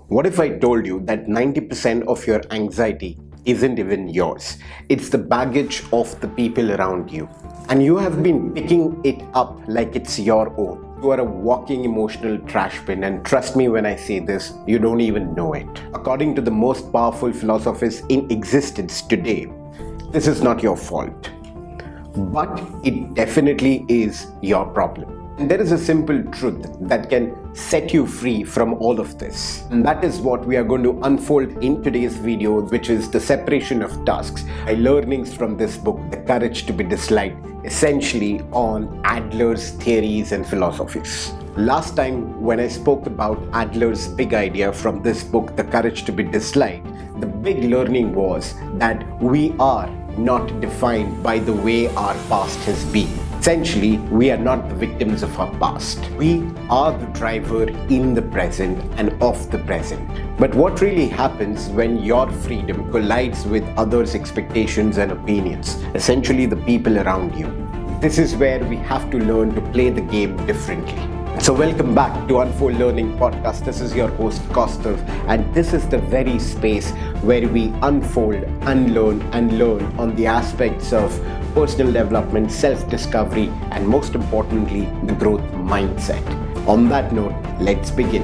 What if I told you that 90% of your anxiety isn't even yours? It's the baggage of the people around you. And you have been picking it up like it's your own. You are a walking emotional trash bin, and trust me when I say this, you don't even know it. According to the most powerful philosophers in existence today, this is not your fault. But it definitely is your problem. And there is a simple truth that can set you free from all of this. And that is what we are going to unfold in today's video, which is the separation of tasks. My learnings from this book, The Courage to be Disliked, essentially on Adler's theories and philosophies. Last time when I spoke about Adler's big idea from this book, The Courage to be Disliked, the big learning was that we are not defined by the way our past has been. Essentially, we are not the victims of our past. We are the driver in the present and of the present. But what really happens when your freedom collides with others' expectations and opinions, essentially the people around you? This is where we have to learn to play the game differently. So welcome back to Unfold Learning Podcast. This is your host Kaustav, and this is the very space where we unfold, unlearn and learn on the aspects of personal development, self-discovery, and most importantly, the growth mindset. On that note, let's begin.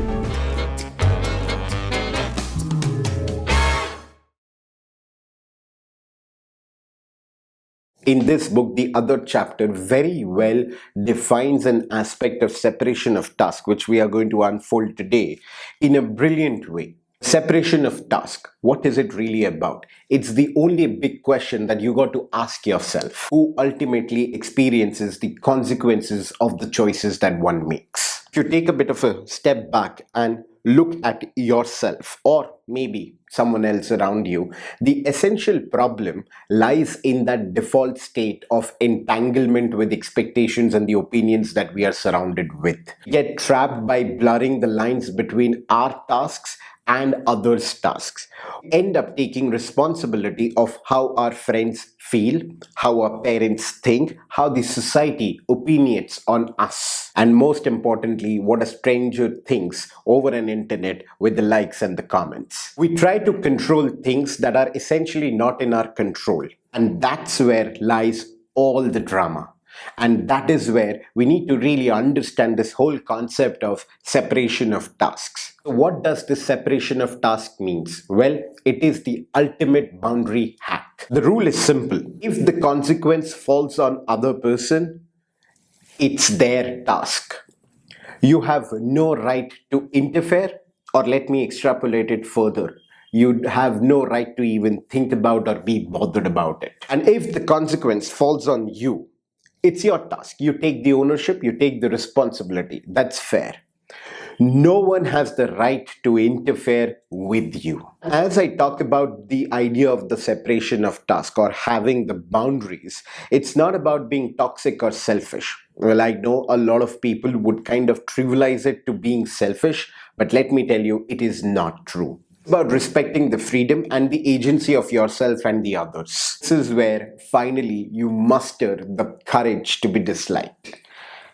In this book, the other chapter very well defines an aspect of separation of task, which we are going to unfold today in a brilliant way. Separation of task, what is it really about? It's the only big question that you got to ask yourself. Who ultimately experiences the consequences of the choices that one makes? If you take a bit of a step back and look at yourself or maybe someone else around you, the essential problem lies in that default state of entanglement with expectations and the opinions that we are surrounded with. We get trapped by blurring the lines between our tasks and others' tasks. We end up taking responsibility of how our friends feel, how our parents think, how the society opinionates on us, and most importantly, what a stranger thinks over an internet with the likes and the comments. We try to control things that are essentially not in our control, and that's where lies all the drama. And that is where we need to really understand this whole concept of separation of tasks. So what does this separation of tasks means? Well, it is the ultimate boundary hack. The rule is simple. If the consequence falls on other person, it's their task. You have no right to interfere, or let me extrapolate it further. You have no right to even think about or be bothered about it. And if the consequence falls on you, it's your task. You take the ownership, you take the responsibility. That's fair. No one has the right to interfere with you. As I talk about the idea of the separation of task or having the boundaries, it's not about being toxic or selfish. Well, I know a lot of people would kind of trivialize it to being selfish, but let me tell you, it is not true. It's about respecting the freedom and the agency of yourself and the others. This is where finally you muster the courage to be disliked.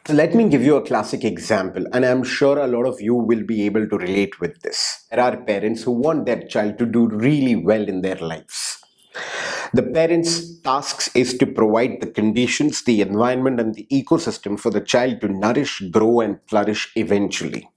So let me give you a classic example, and I'm sure a lot of you will be able to relate with this. There are parents who want their child to do really well in their lives. The parents' task is to provide the conditions, the environment, and the ecosystem for the child to nourish, grow, and flourish eventually.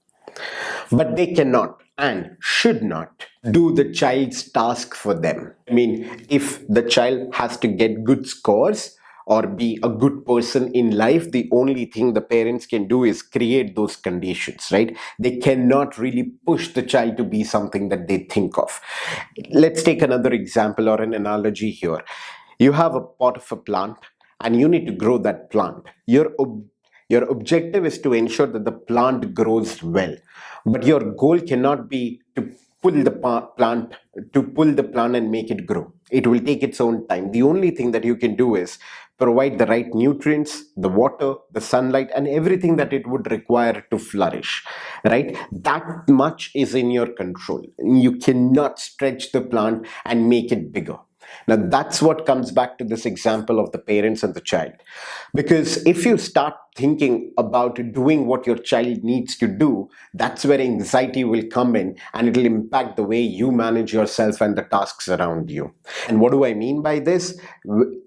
But they cannot and should not do the child's task for them. I mean, if the child has to get good scores or be a good person in life, the only thing the parents can do is create those conditions, right? They cannot really push the child to be something that they think of. Let's take another example or an analogy here. You have a pot of a plant and you need to grow that plant. Your objective is to ensure that the plant grows well, but your goal cannot be to pull the plant and make it grow. It will take its own time. The only thing that you can do is provide the right nutrients, the water, the sunlight, and everything that it would require to flourish, right? That much is in your control. You cannot stretch the plant and make it bigger. Now that's what comes back to this example of the parents and the child. Because if you start thinking about doing what your child needs to do, that's where anxiety will come in, and it will impact the way you manage yourself and the tasks around you. And what do I mean by this?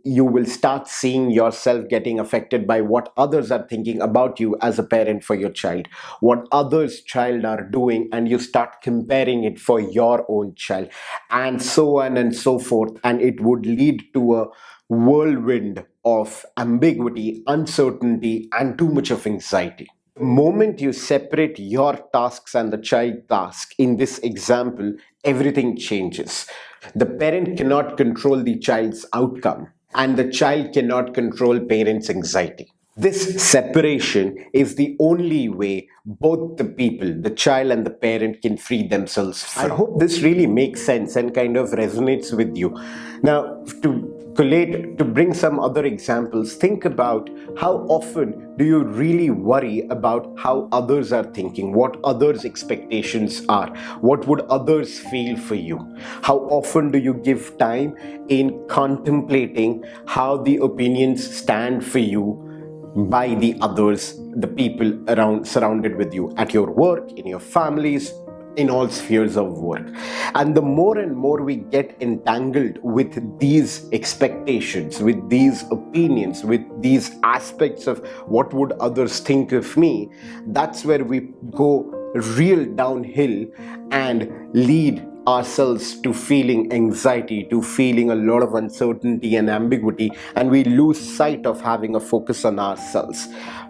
You will start seeing yourself getting affected by what others are thinking about you as a parent for your child, what others' child are doing, and you start comparing it for your own child, and so on and so forth. And it would lead to a whirlwind of ambiguity, uncertainty, and too much of anxiety. The moment you separate your tasks and the child task, in this example, everything changes. The parent cannot control the child's outcome, and the child cannot control parent's anxiety. This separation is the only way both the people, the child and the parent, can free themselves from. I hope this really makes sense and kind of resonates with you. Now, to bring some other examples, think about how often do you really worry about how others are thinking, what others' expectations are, what would others feel for you? How often do you give time in contemplating how the opinions stand for you by the others, the people around surrounded with you, at your work, in your families, in all spheres of work? And the more and more we get entangled with these expectations, with these opinions, with these aspects of what would others think of me, that's where we go real downhill and lead ourselves to feeling anxiety, to feeling a lot of uncertainty and ambiguity, and we lose sight of having a focus on ourselves.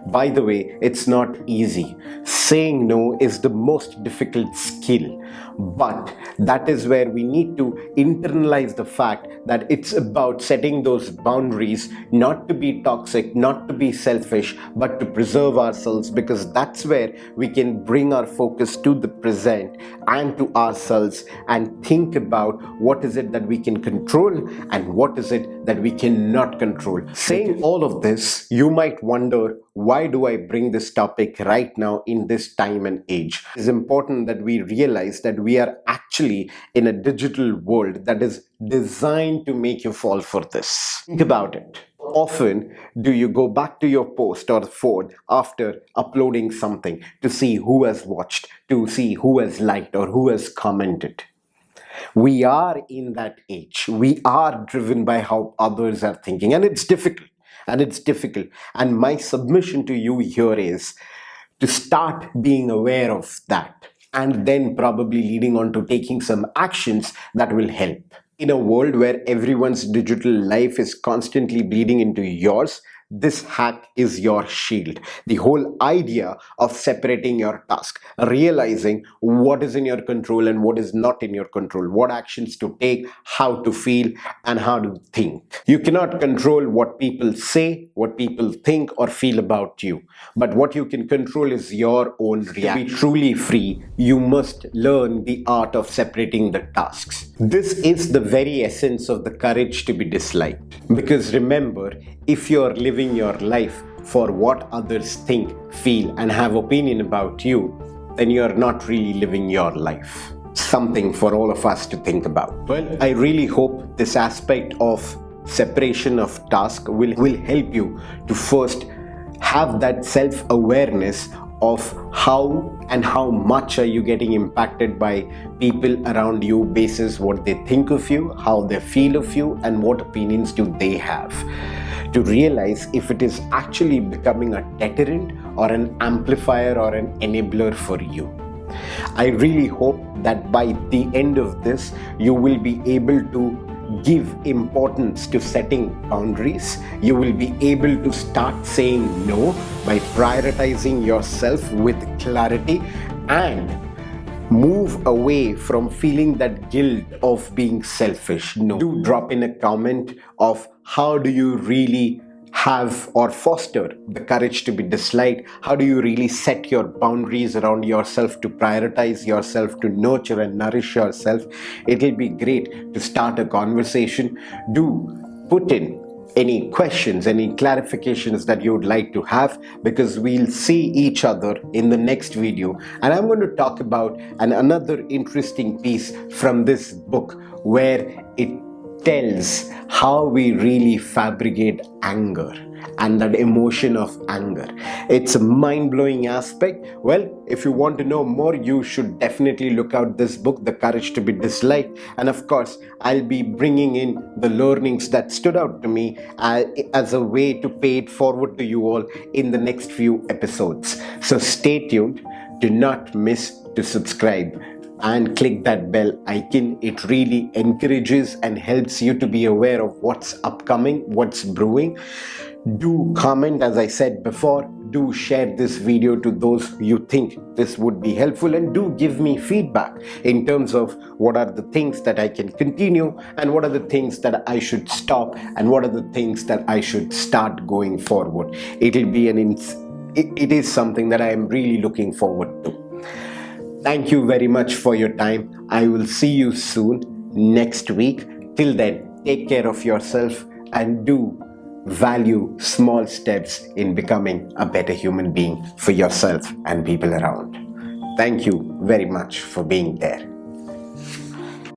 By the way, it's not easy. Saying no is the most difficult skill, but that is where we need to internalize the fact that it's about setting those boundaries, not to be toxic, not to be selfish, but to preserve ourselves, because that's where we can bring our focus to the present and to ourselves and think about what is it that we can control and what is it that we cannot control. Saying all of this, you might wonder, why do I bring this topic right now in this time and age? It's important that we realize that we are actually in a digital world that is designed to make you fall for this. Think about it. Often do you go back to your post or phone after uploading something to see who has watched, to see who has liked or who has commented? We are in that age. We are driven by how others are thinking, and it's difficult. And my submission to you here is to start being aware of that, and then probably leading on to taking some actions that will help. In a world where everyone's digital life is constantly bleeding into yours, this hack is your shield. The whole idea of separating your task, realizing what is in your control and what is not in your control, what actions to take, how to feel, and how to think. You cannot control what people say, what people think or feel about you, but what you can control is your own reaction. To be truly free, you must learn the art of separating the tasks. This is the very essence of the courage to be disliked. Because remember, if you're living your life for what others think, feel, and have opinion about you, then you're not really living your life. Something for all of us to think about. Well, I really hope this aspect of separation of task will help you to first have that self-awareness of how and how much are you getting impacted by people around you basis what they think of you, how they feel of you, and what opinions do they have. To realize if it is actually becoming a deterrent or an amplifier or an enabler for you. I really hope that by the end of this, you will be able to give importance to setting boundaries. You will be able to start saying no by prioritizing yourself with clarity and move away from feeling that guilt of being selfish. No. Do drop in a comment of how do you really have or foster the courage to be disliked? How do you really set your boundaries around yourself, to prioritize yourself, to nurture and nourish yourself? It'll be great to start a conversation. Do put in any questions, any clarifications that you would like to have, because we'll see each other in the next video. And I'm going to talk about another interesting piece from this book where it tells how we really fabricate anger and that emotion of anger. It's a mind-blowing aspect. Well, if you want to know more, you should definitely look out this book, The Courage to be Disliked. And of course, I'll be bringing in the learnings that stood out to me as a way to pay it forward to you all in the next few episodes. So stay tuned. Do not miss to subscribe and click that bell icon. It really encourages and helps you to be aware of what's upcoming, what's brewing. Do comment, as I said before. Do share this video to those you think this would be helpful, and do give me feedback in terms of what are the things that I can continue and what are the things that I should stop and what are the things that I should start going forward. It is something that I am really looking forward to. Thank you very much for your time. I will see you soon next week. Till then, take care of yourself and do value small steps in becoming a better human being for yourself and people around. Thank you very much for being there.